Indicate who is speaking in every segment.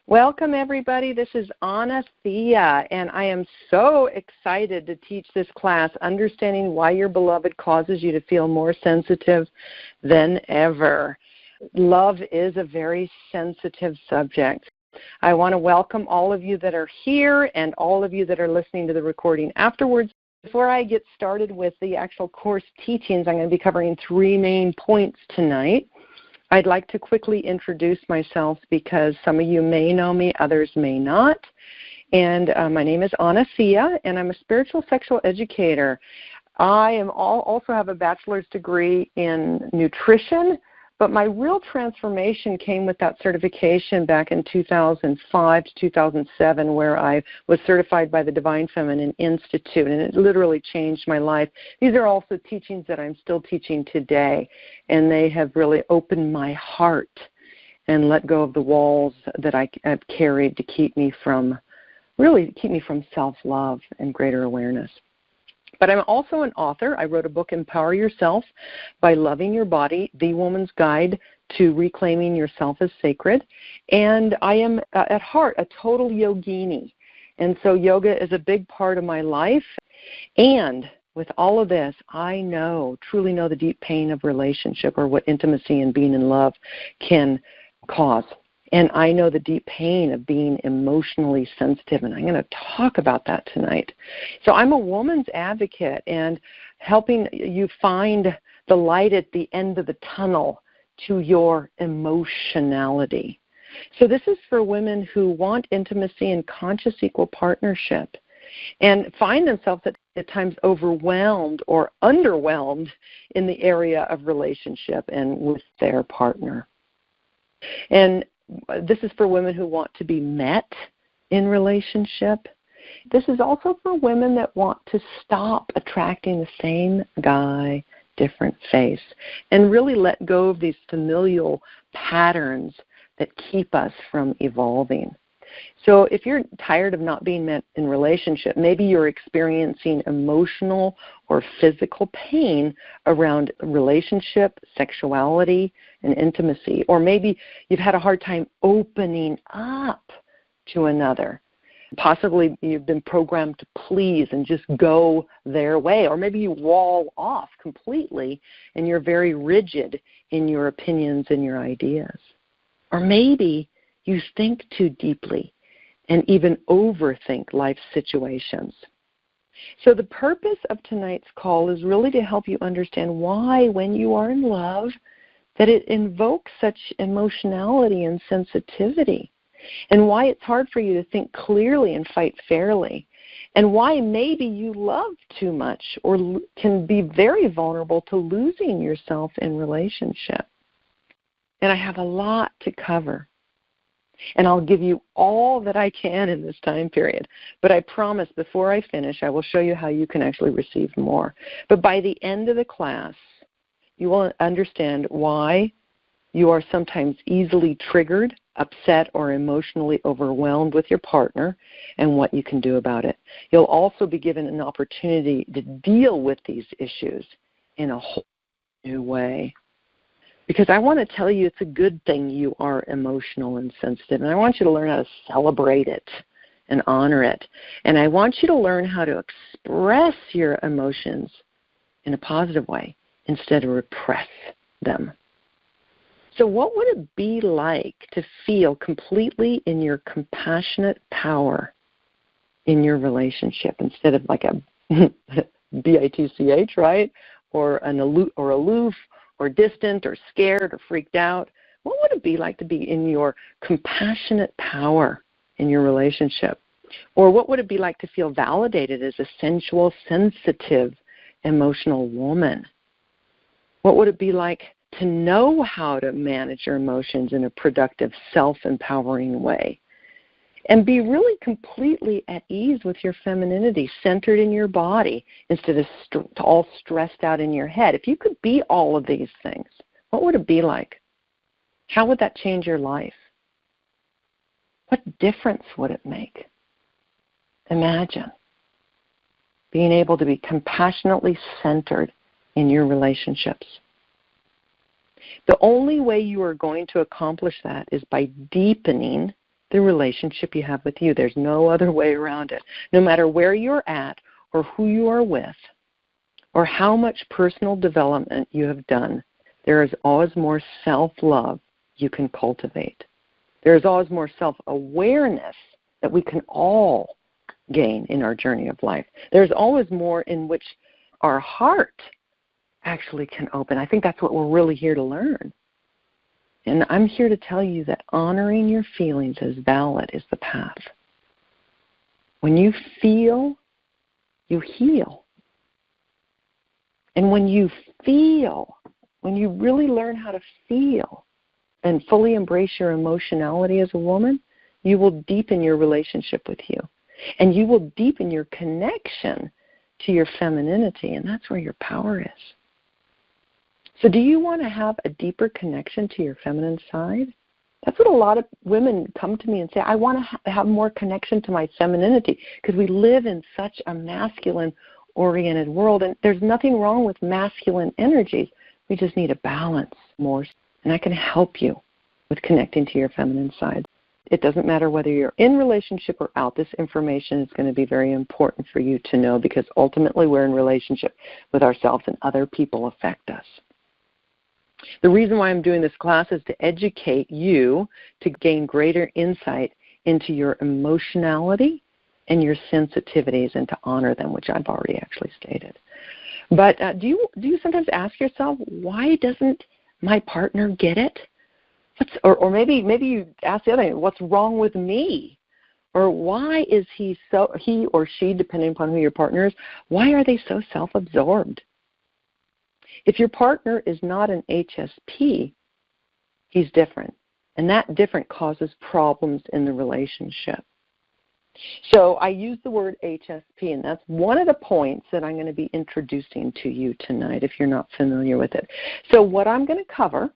Speaker 1: Welcome, everybody. This is Anna Thea, and I am so excited to teach this class, Understanding Why Your Beloved Causes You to Feel More Sensitive Than Ever. Love is a very sensitive subject. I want to welcome all of you that are here and all of you that are listening to the recording afterwards. Before I get started with the actual course teachings, I'm going to be covering three main points tonight. I'd like to quickly introduce myself because some of you may know me, others may not. And my name is Anna Thea, and I'm a spiritual sexual educator. I also have a bachelor's degree in nutrition, but my real transformation came with that certification back in 2005 to 2007, where I was certified by the Divine Feminine Institute, and it literally changed my life. These are also teachings that I'm still teaching today, and they have really opened my heart and let go of the walls that I've carried to keep me from self-love and greater awareness. But I'm also an author. I wrote a book, Empower Yourself by Loving Your Body, The Woman's Guide to Reclaiming Yourself as Sacred. And I am, at heart, a total yogini. And so yoga is a big part of my life. And with all of this, I truly know the deep pain of relationship, or what intimacy and being in love can cause. And I know the deep pain of being emotionally sensitive, and I'm going to talk about that tonight. So I'm a woman's advocate and helping you find the light at the end of the tunnel to your emotionality. So this is for women who want intimacy and conscious equal partnership and find themselves at times overwhelmed or underwhelmed in the area of relationship and with their partner. And this is for women who want to be met in relationship. This is also for women that want to stop attracting the same guy, different face, and really let go of these familial patterns that keep us from evolving. So if you're tired of not being met in relationship, maybe you're experiencing emotional or physical pain around relationship, sexuality, and intimacy. Or maybe you've had a hard time opening up to another. Possibly you've been programmed to please and just go their way. Or maybe you wall off completely and you're very rigid in your opinions and your ideas. Or maybe you think too deeply and even overthink life situations. So the purpose of tonight's call is really to help you understand why, when you are in love, that it invokes such emotionality and sensitivity, and why it's hard for you to think clearly and fight fairly, and why maybe you love too much or can be very vulnerable to losing yourself in relationship. And I have a lot to cover. And I'll give you all that I can in this time period. But I promise before I finish, I will show you how you can actually receive more. But by the end of the class, you will understand why you are sometimes easily triggered, upset, or emotionally overwhelmed with your partner and what you can do about it. You'll also be given an opportunity to deal with these issues in a whole new way. Because I want to tell you it's a good thing you are emotional and sensitive, and I want you to learn how to celebrate it and honor it. And I want you to learn how to express your emotions in a positive way instead of repress them. So what would it be like to feel completely in your compassionate power in your relationship instead of like a bitch, right? Or aloof, or distant, or scared, or freaked out? What would it be like to be in your compassionate power in your relationship? Or what would it be like to feel validated as a sensual, sensitive, emotional woman? What would it be like to know how to manage your emotions in a productive, self-empowering way? And be really completely at ease with your femininity, centered in your body, instead of all stressed out in your head. If you could be all of these things, what would it be like? How would that change your life? What difference would it make? Imagine being able to be compassionately centered in your relationships. The only way you are going to accomplish that is by deepening the relationship you have with you. There's no other way around it. No matter where you're at or who you are with or how much personal development you have done, there is always more self-love you can cultivate. There is always more self-awareness that we can all gain in our journey of life. There's always more in which our heart actually can open. I think that's what we're really here to learn. And I'm here to tell you that honoring your feelings as valid is the path. When you feel, you heal. And when you feel, when you really learn how to feel and fully embrace your emotionality as a woman, you will deepen your relationship with you. And you will deepen your connection to your femininity, and that's where your power is. So do you want to have a deeper connection to your feminine side? That's what a lot of women come to me and say, I want to have more connection to my femininity, because we live in such a masculine-oriented world, and there's nothing wrong with masculine energies. We just need a balance more, and I can help you with connecting to your feminine side. It doesn't matter whether you're in relationship or out. This information is going to be very important for you to know, because ultimately we're in relationship with ourselves, and other people affect us. The reason why I'm doing this class is to educate you to gain greater insight into your emotionality and your sensitivities, and to honor them, which I've already actually stated. But do you sometimes ask yourself, why doesn't my partner get it? Or maybe you ask the other thing, what's wrong with me? Or why is he or she, depending upon who your partner is, why are they so self-absorbed? If your partner is not an HSP, he's different. And that different causes problems in the relationship. So I use the word HSP, and that's one of the points that I'm going to be introducing to you tonight if you're not familiar with it. So what I'm going to cover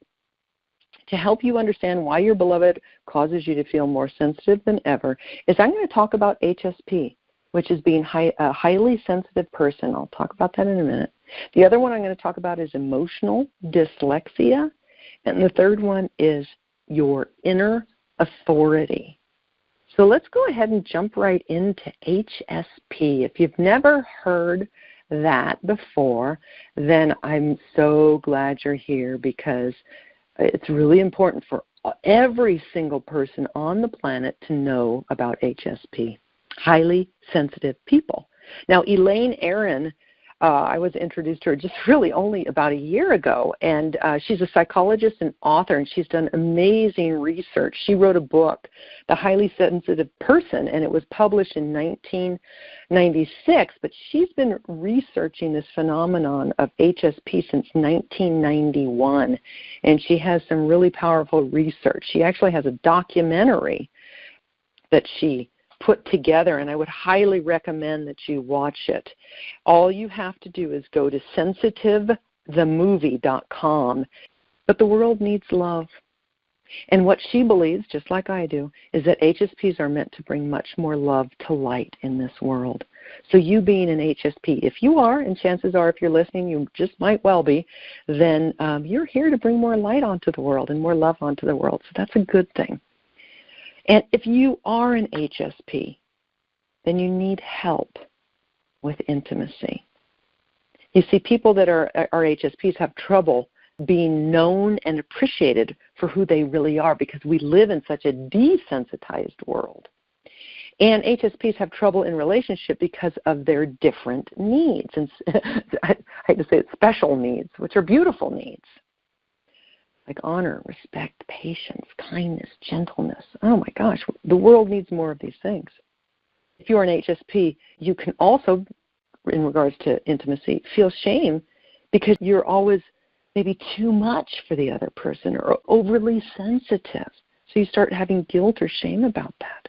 Speaker 1: to help you understand why your beloved causes you to feel more sensitive than ever is I'm going to talk about HSP, which is being a highly sensitive person. I'll talk about that in a minute. The other one I'm going to talk about is emotional dyslexia. And the third one is your inner authority. So let's go ahead and jump right into HSP. If you've never heard that before, then I'm so glad you're here, because it's really important for every single person on the planet to know about HSP, highly sensitive people. Now, Elaine Aron, I was introduced to her just really only about a year ago, and she's a psychologist and author, and she's done amazing research. She wrote a book, The Highly Sensitive Person, and it was published in 1996, but she's been researching this phenomenon of HSP since 1991, and she has some really powerful research. She actually has a documentary that she put together, and I would highly recommend that you watch it. All you have to do is go to Sensitive4.com. But the world needs love. And what she believes, just like I do, is that HSPs are meant to bring much more love to light in this world. So you being an HSP, if you are, and chances are if you're listening, you just might well be, then you're here to bring more light onto the world and more love onto the world. So that's a good thing. And if you are an HSP, then you need help with intimacy. You see, people that are HSPs have trouble being known and appreciated for who they really are, because we live in such a desensitized world. And HSPs have trouble in relationship because of their different needs. And I hate to say it, special needs, which are beautiful needs. Like honor, respect, patience, kindness, gentleness. Oh my gosh, the world needs more of these things. If you're an HSP, you can also, in regards to intimacy, feel shame because you're always maybe too much for the other person or overly sensitive. So you start having guilt or shame about that.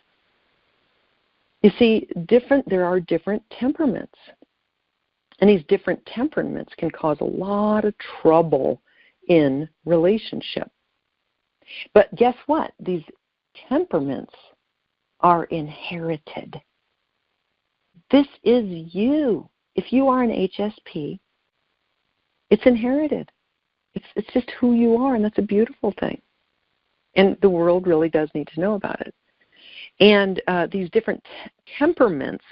Speaker 1: You see, there are different temperaments. And these different temperaments can cause a lot of trouble in relationship. But guess what? These temperaments are inherited. This is you. If you are an HSP, it's inherited. It's just who you are, and that's a beautiful thing. And the world really does need to know about it. And these different temperaments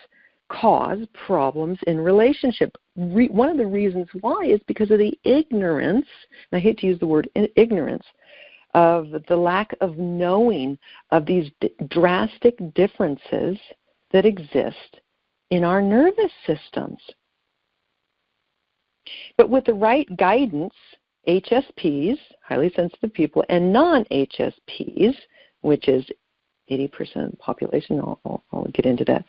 Speaker 1: cause problems in relationship. One of the reasons why is because of the ignorance, and I hate to use the word ignorance, of the lack of knowing of these drastic differences that exist in our nervous systems. But with the right guidance, HSPs, highly sensitive people, and non-HSPs, which is 80% of the population, I'll get into that,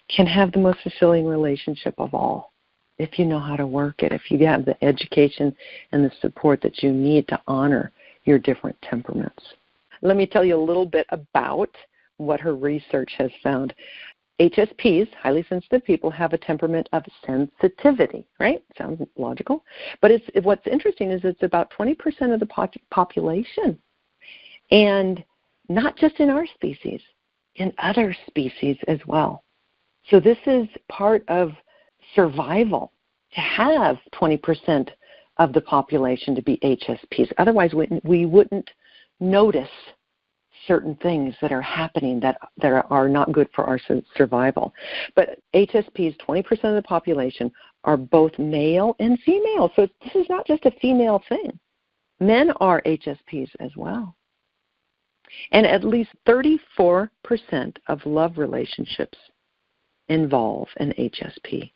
Speaker 1: can have the most fulfilling relationship of all if you know how to work it, if you have the education and the support that you need to honor your different temperaments. Let me tell you a little bit about what her research has found. HSPs, highly sensitive people, have a temperament of sensitivity, right? Sounds logical. But what's interesting is it's about 20% of the population. And not just in our species, in other species as well. So this is part of survival, to have 20% of the population to be HSPs. Otherwise, we wouldn't notice certain things that are happening that are not good for our survival. But HSPs, 20% of the population, are both male and female. So this is not just a female thing. Men are HSPs as well. And at least 34% of love relationships involve an HSP.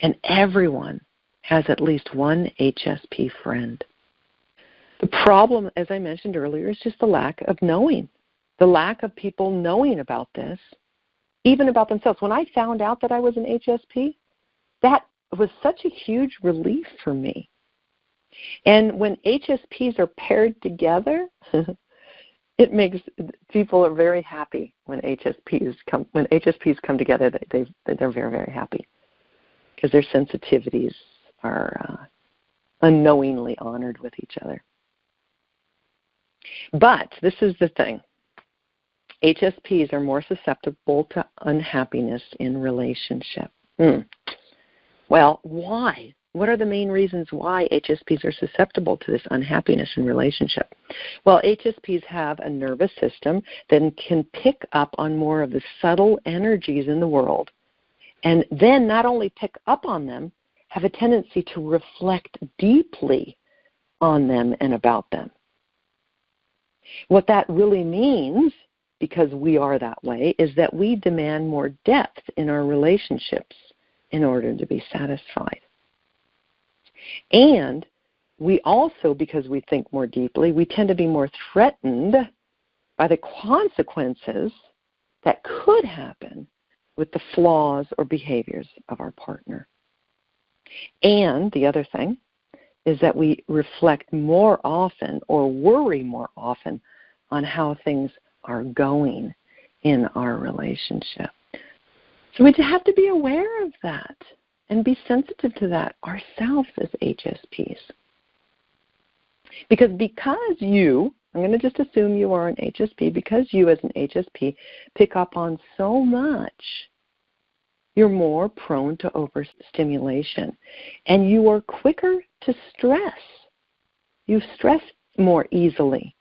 Speaker 1: And everyone has at least one HSP friend. The problem, as I mentioned earlier, is just the lack of knowing, the lack of people knowing about this, even about themselves. When I found out that I was an HSP, that was such a huge relief for me. And when HSPs are paired together, it makes people are very happy when HSPs come together. They're very, very happy because their sensitivities are unknowingly honored with each other. But this is the thing. HSPs are more susceptible to unhappiness in relationship. Well, why? What are the main reasons why HSPs are susceptible to this unhappiness in relationship? Well, HSPs have a nervous system that can pick up on more of the subtle energies in the world, and then not only pick up on them, have a tendency to reflect deeply on them and about them. What that really means, because we are that way, is that we demand more depth in our relationships in order to be satisfied. And we also, because we think more deeply, we tend to be more threatened by the consequences that could happen with the flaws or behaviors of our partner. And the other thing is that we reflect more often or worry more often on how things are going in our relationship. So we have to be aware of that and be sensitive to that ourselves as HSPs. Because you, I'm going to just assume you are an HSP, because you as an HSP pick up on so much, you're more prone to overstimulation. And you are quicker to stress. You stress more easily.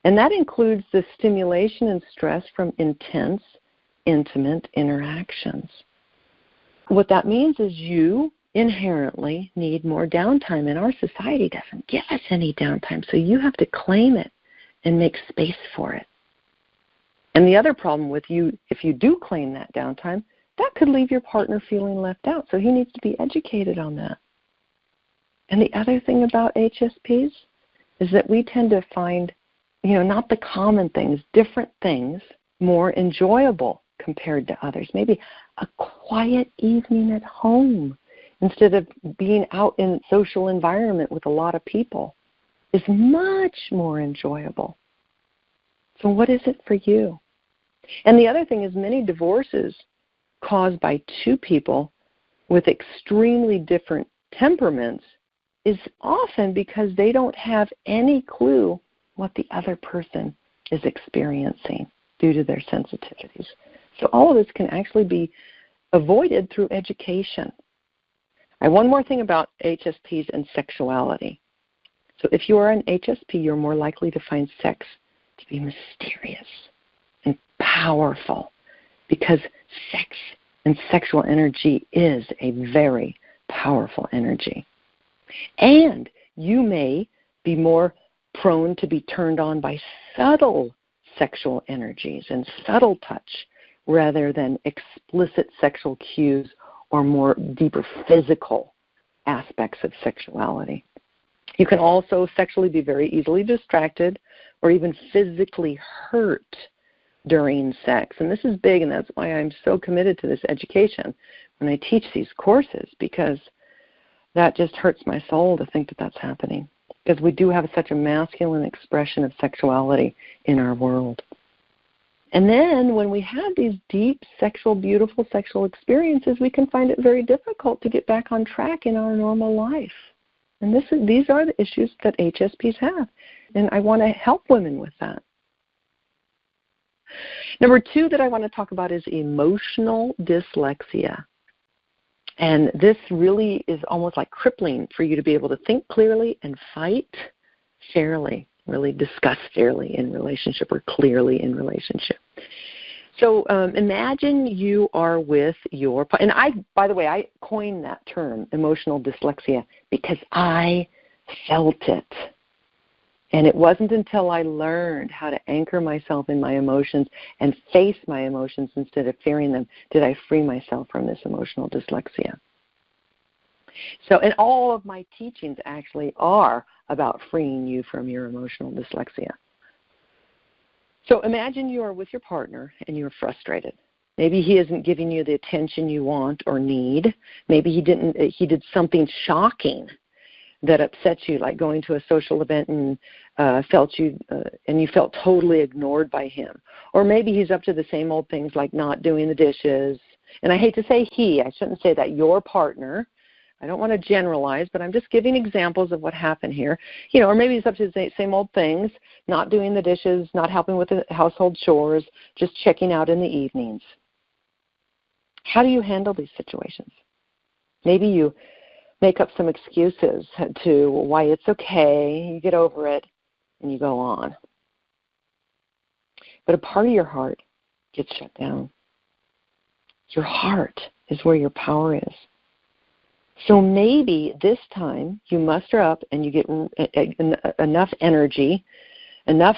Speaker 1: And that includes the stimulation and stress from intense, intimate interactions. What that means is you inherently need more downtime, and our society doesn't give us any downtime, so you have to claim it and make space for it. And the other problem with you, if you do claim that downtime, that could leave your partner feeling left out, so he needs to be educated on that. And the other thing about HSPs is that we tend to find, not the common things, different things, more enjoyable compared to others. Maybe a quiet evening at home instead of being out in social environment with a lot of people is much more enjoyable. So what is it for you? And the other thing is many divorces caused by two people with extremely different temperaments is often because they don't have any clue what the other person is experiencing due to their sensitivities. So all of this can actually be avoided through education. One more thing about HSPs and sexuality. So if you are an HSP, you're more likely to find sex to be mysterious and powerful because sex and sexual energy is a very powerful energy. And you may be more prone to be turned on by subtle sexual energies and subtle touch rather than explicit sexual cues or more deeper physical aspects of sexuality. You can also sexually be very easily distracted or even physically hurt during sex. And this is big, and that's why I'm so committed to this education when I teach these courses, because that just hurts my soul to think that that's happening, because we do have such a masculine expression of sexuality in our world. And then when we have these deep, sexual, beautiful sexual experiences, we can find it very difficult to get back on track in our normal life. And these are the issues that HSPs have. And I want to help women with that. Number 2 that I want to talk about is emotional dyslexia. And this really is almost like crippling for you to be able to think clearly and fight fairly, really discuss fairly in relationship or clearly in relationship. So imagine you are with your, and by the way, I coined that term, emotional dyslexia, because I felt it. And it wasn't until I learned how to anchor myself in my emotions and face my emotions instead of fearing them did I free myself from this emotional dyslexia. So, and all of my teachings actually are about freeing you from your emotional dyslexia. So imagine you are with your partner and you're frustrated. Maybe he isn't giving you the attention you want or need. Maybe he did something shocking that upsets you, like going to a social event and you felt totally ignored by him. Or maybe he's up to the same old things like not doing the dishes. And I hate to say he, I shouldn't say that, your partner. I don't want to generalize, but I'm just giving examples of what happened here. Or maybe he's up to the same old things, not doing the dishes, not helping with the household chores, just checking out in the evenings. How do you handle these situations? Maybe you make up some excuses to why it's okay, you get over it, and you go on. But a part of your heart gets shut down. Your heart is where your power is. So maybe this time you muster up and you get enough energy, enough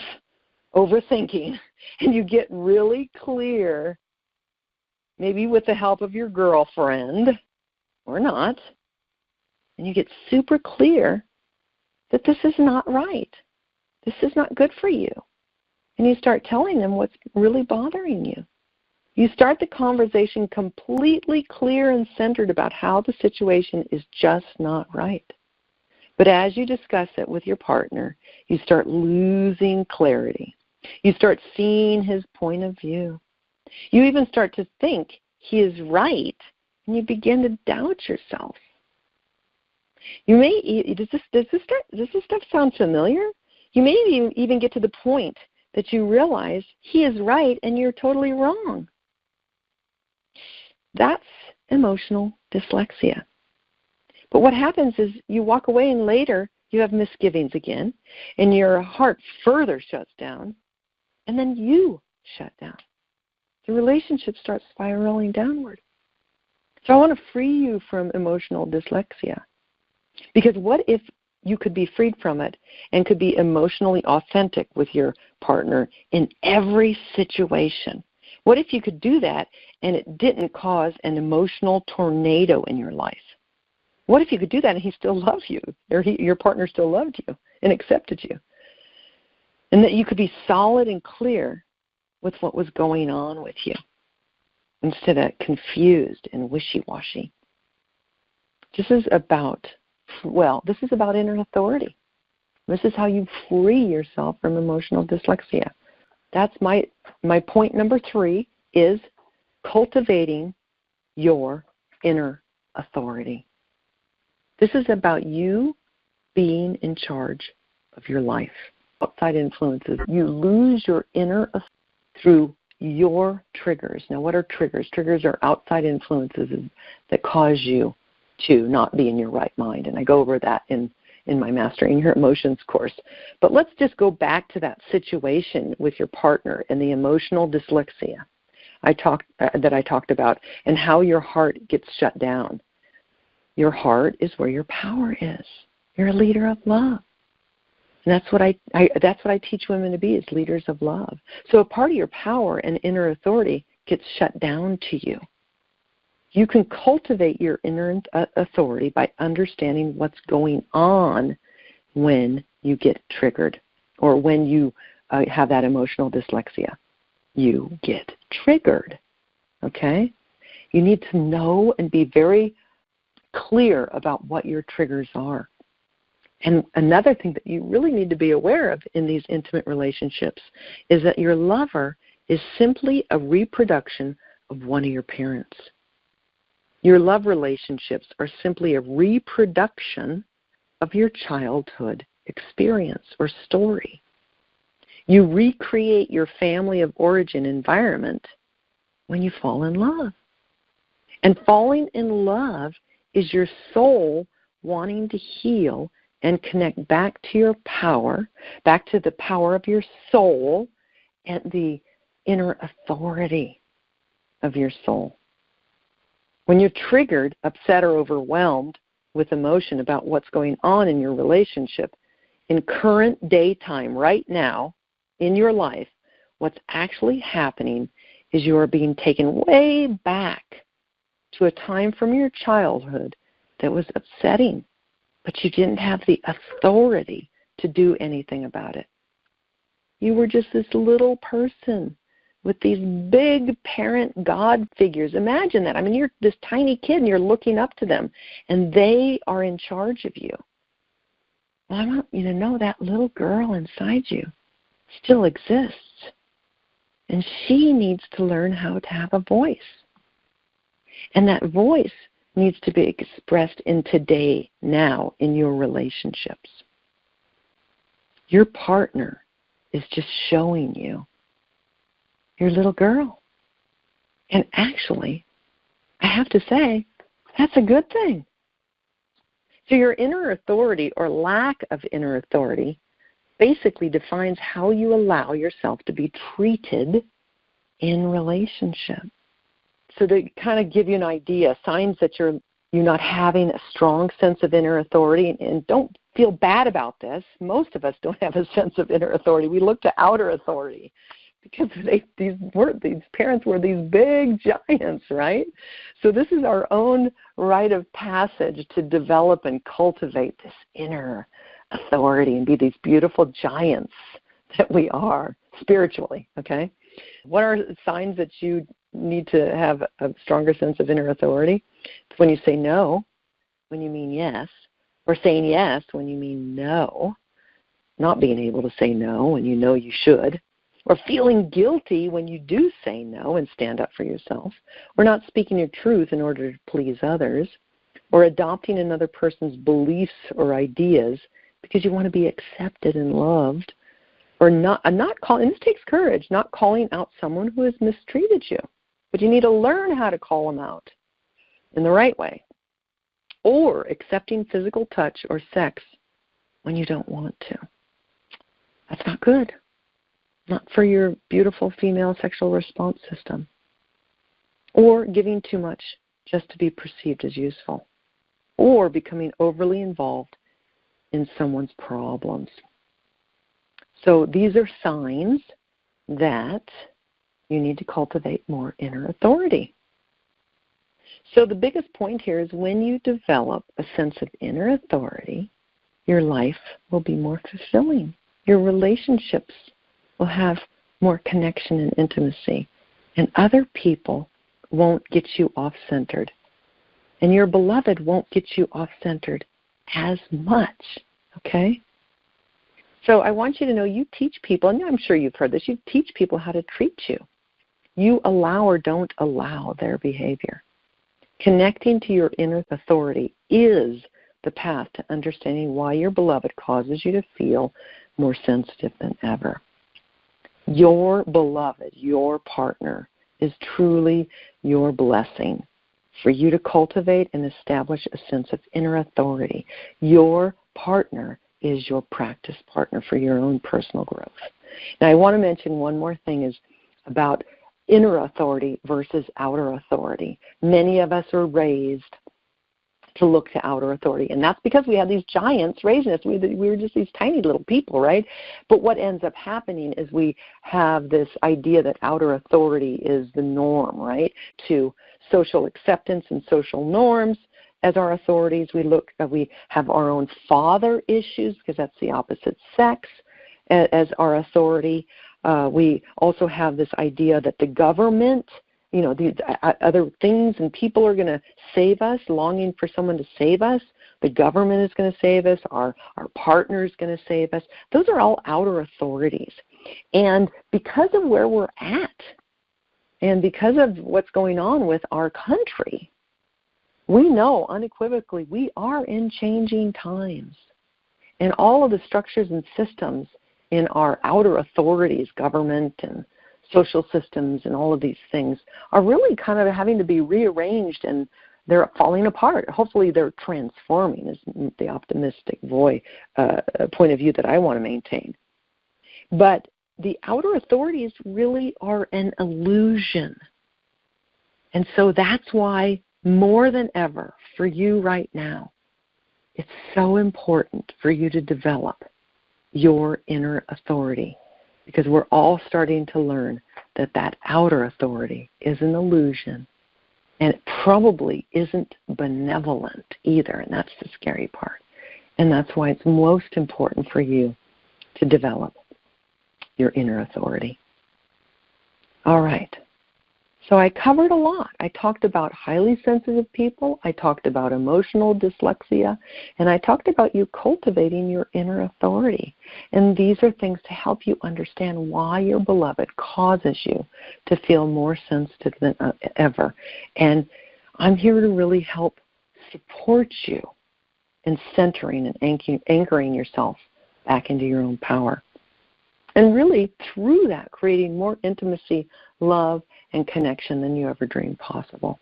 Speaker 1: overthinking, and you get really clear, maybe with the help of your girlfriend or not, and you get super clear that this is not right. This is not good for you. And you start telling them what's really bothering you. You start the conversation completely clear and centered about how the situation is just not right. But as you discuss it with your partner, you start losing clarity. You start seeing his point of view. You even start to think he is right, and you begin to doubt yourself. You may, does this stuff sound familiar? You may even get to the point that you realize he is right and you're totally wrong. That's emotional dyslexia. But what happens is you walk away and later you have misgivings again, and your heart further shuts down, and then you shut down. The relationship starts spiraling downward. So I want to free you from emotional dyslexia. Because what if you could be freed from it and could be emotionally authentic with your partner in every situation? What if you could do that and it didn't cause an emotional tornado in your life? What if you could do that and he still loved you, or your partner still loved you and accepted you? And that you could be solid and clear with what was going on with you instead of confused and wishy-washy. This is about inner authority. This is how you free yourself from emotional dyslexia. That's my point number 3 is cultivating your inner authority. This is about you being in charge of your life. Outside influences, you lose your inner authority through your triggers. Now, what are triggers? Triggers are outside influences that cause you to not be in your right mind. And I go over that in in my Mastering Your Emotions course. But let's just go back to that situation with your partner and the emotional dyslexia that I talked about, and how your heart gets shut down. Your heart is where your power is. You're a leader of love. And that's what I teach women to be, is leaders of love. So a part of your power and inner authority gets shut down to you. You can cultivate your inner authority by understanding what's going on when you get triggered, or when you have that emotional dyslexia. You get triggered, okay? You need to know and be very clear about what your triggers are. And another thing that you really need to be aware of in these intimate relationships is that your lover is simply a reproduction of one of your parents. Your love relationships are simply a reproduction of your childhood experience or story. You recreate your family of origin environment when you fall in love. And falling in love is your soul wanting to heal and connect back to your power, back to the power of your soul and the inner authority of your soul. When you're triggered, upset, or overwhelmed with emotion about what's going on in your relationship, in current daytime, right now, in your life, what's actually happening is you are being taken way back to a time from your childhood that was upsetting, but you didn't have the authority to do anything about it. You were just this little person with these big parent God figures. Imagine that. I mean, you're this tiny kid and you're looking up to them, and they are in charge of you. Well, I want you to know that little girl inside you still exists, and she needs to learn how to have a voice. And that voice needs to be expressed in today, now, in your relationships. Your partner is just showing you your little girl. And actually, I have to say, that's a good thing. So your inner authority, or lack of inner authority, basically defines how you allow yourself to be treated in relationship. So to kind of give you an idea, signs that you're not having a strong sense of inner authority, and don't feel bad about this. Most of us don't have a sense of inner authority. We look to outer authority because these parents were these big giants, right? So this is our own rite of passage to develop and cultivate this inner authority and be these beautiful giants that we are spiritually, okay? What are signs that you need to have a stronger sense of inner authority? It's when you say no, when you mean yes, or saying yes when you mean no, not being able to say no when you know you should, or feeling guilty when you do say no and stand up for yourself, or not speaking your truth in order to please others, or adopting another person's beliefs or ideas because you want to be accepted and loved, or not calling, and this takes courage, not calling out someone who has mistreated you. But you need to learn how to call them out in the right way. Or accepting physical touch or sex when you don't want to. That's not good. Not for your beautiful female sexual response system. Or giving too much just to be perceived as useful. Or becoming overly involved in someone's problems. So these are signs that you need to cultivate more inner authority. So the biggest point here is when you develop a sense of inner authority, your life will be more fulfilling. Your relationships will have more connection and intimacy. And other people won't get you off-centered. And your beloved won't get you off-centered as much, okay? So I want you to know you teach people, and I'm sure you've heard this, you teach people how to treat you. You allow or don't allow their behavior. Connecting to your inner authority is the path to understanding why your beloved causes you to feel more sensitive than ever. Your beloved, your partner, is truly your blessing for you to cultivate and establish a sense of inner authority. Your partner is your practice partner for your own personal growth. Now, I want to mention one more thing is about inner authority versus outer authority. Many of us are raised to look to outer authority, and that's because we had these giants raising us. We were just these tiny little people, right? But what ends up happening is we have this idea that outer authority is the norm, right? To social acceptance and social norms as our authorities. We have our own father issues because that's the opposite sex as our authority. We also have this idea that the government, these other things and people are going to save us, longing for someone to save us. The government is going to save us. Our partner is going to save us. Those are all outer authorities. And because of where we're at and because of what's going on with our country, we know unequivocally we are in changing times. And all of the structures and systems in our outer authorities, government and social systems and all of these things, are really kind of having to be rearranged, and they're falling apart. Hopefully they're transforming is the optimistic point of view that I want to maintain. But the outer authorities really are an illusion. And so that's why more than ever for you right now, it's so important for you to develop your inner authority, because we're all starting to learn that outer authority is an illusion, and it probably isn't benevolent either, and that's the scary part. And that's why it's most important for you to develop your inner authority. All right. So I covered a lot. I talked about highly sensitive people. I talked about emotional dyslexia. And I talked about you cultivating your inner authority. And these are things to help you understand why your beloved causes you to feel more sensitive than ever. And I'm here to really help support you in centering and anchoring yourself back into your own power. And really, through that, creating more intimacy, love, and connection than you ever dreamed possible.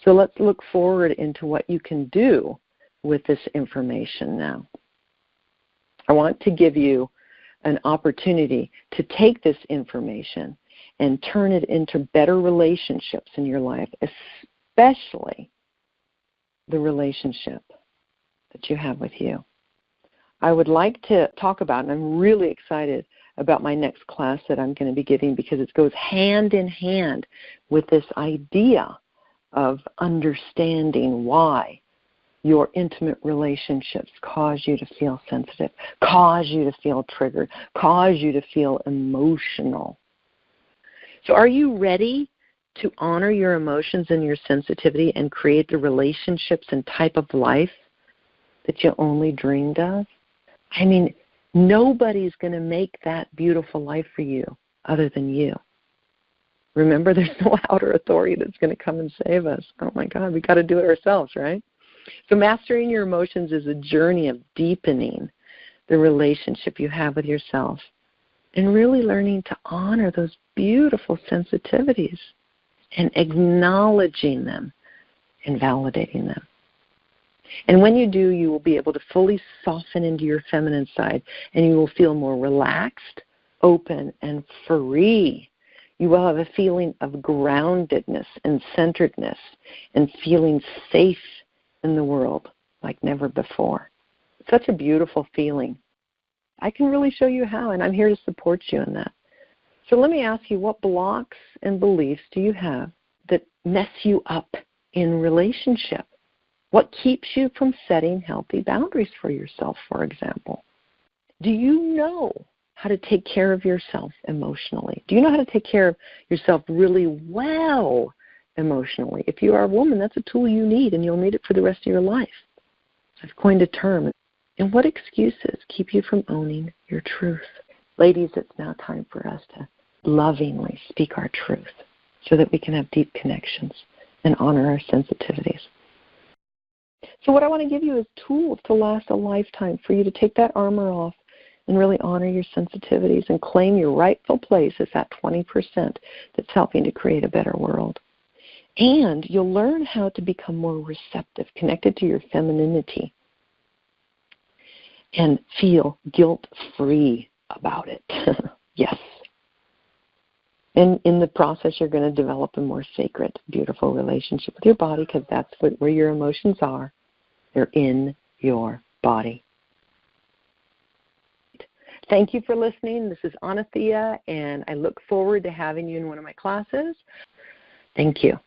Speaker 1: So let's look forward into what you can do with this information now. I want to give you an opportunity to take this information and turn it into better relationships in your life, especially the relationship that you have with you. I would like to talk about, and I'm really excited about my next class that I'm going to be giving, because it goes hand in hand with this idea of understanding why your intimate relationships cause you to feel sensitive, cause you to feel triggered, cause you to feel emotional. So are you ready to honor your emotions and your sensitivity and create the relationships and type of life that you only dreamed of? I mean, nobody's going to make that beautiful life for you other than you. Remember, there's no outer authority that's going to come and save us. Oh, my God, we got to do it ourselves, right? So mastering your emotions is a journey of deepening the relationship you have with yourself and really learning to honor those beautiful sensitivities and acknowledging them and validating them. And when you do, you will be able to fully soften into your feminine side, and you will feel more relaxed, open, and free. You will have a feeling of groundedness and centeredness and feeling safe in the world like never before. Such a beautiful feeling. I can really show you how, and I'm here to support you in that. So let me ask you, what blocks and beliefs do you have that mess you up in relationship? What keeps you from setting healthy boundaries for yourself, for example? Do you know how to take care of yourself emotionally? Do you know how to take care of yourself really well emotionally? If you are a woman, that's a tool you need, and you'll need it for the rest of your life. I've coined a term. And what excuses keep you from owning your truth? Ladies, it's now time for us to lovingly speak our truth so that we can have deep connections and honor our sensitivities. So what I want to give you is tools to last a lifetime for you to take that armor off and really honor your sensitivities and claim your rightful place as that 20% that's helping to create a better world. And you'll learn how to become more receptive, connected to your femininity, and feel guilt-free about it. Yes. And in the process, you're going to develop a more sacred, beautiful relationship with your body, because that's where your emotions are. They're in your body. Thank you for listening. This is Anathea, and I look forward to having you in one of my classes. Thank you.